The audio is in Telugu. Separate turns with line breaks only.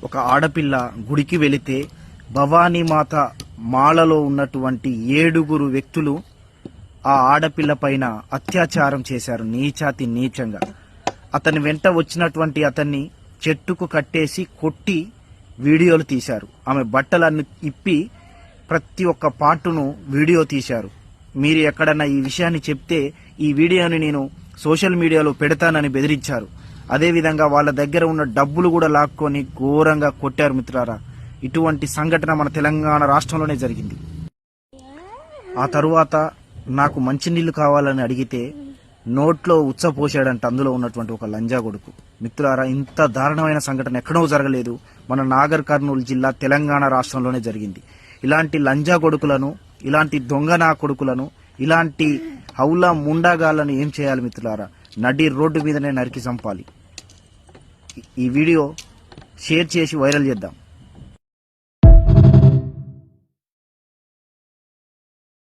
ఒక ఆడపిల్ల గుడికి వెళితే భవానీమాత మాలలో ఉన్నటువంటి 7 వ్యక్తులు ఆ ఆడపిల్ల పైన అత్యాచారం చేశారు, నీచాతి నీచంగా. అతని వెంట వచ్చినటువంటి అతన్ని చెట్టుకు కట్టేసి కొట్టి వీడియోలు తీశారు. ఆమె బట్టలన్నీ ఇప్పి ప్రతి ఒక్క పార్టును వీడియో తీశారు. మీరు ఎక్కడన్నా ఈ విషయాన్ని చెప్తే ఈ వీడియోని నేను సోషల్ మీడియాలో పెడతానని బెదిరించారు. అదేవిధంగా వాళ్ళ దగ్గర ఉన్న డబ్బులు కూడా లాక్కొని ఘోరంగా కొట్టారు మిత్రులారా. ఇటువంటి సంఘటన మన తెలంగాణ రాష్ట్రంలోనే జరిగింది. ఆ తరువాత నాకు మంచినీళ్లు కావాలని అడిగితే నోట్లో ఉచ్చపోసాడంట అందులో ఉన్నటువంటి ఒక లంజా కొడుకు. మిత్రులారా, ఇంత దారుణమైన సంఘటన ఎక్కడో జరగలేదు, మన నాగర్ కర్నూలు జిల్లా తెలంగాణ రాష్ట్రంలోనే జరిగింది. ఇలాంటి లంజా కొడుకులను, ఇలాంటి దొంగ నా కొడుకులను, ఇలాంటి హౌలా ముండాగాళ్ళను ఏం చేయాలి మిత్రులారా? నడి రోడ్డు మీదనే నరికి చంపాలి. ఈ వీడియో షేర్ చేసి వైరల్ చేద్దాం.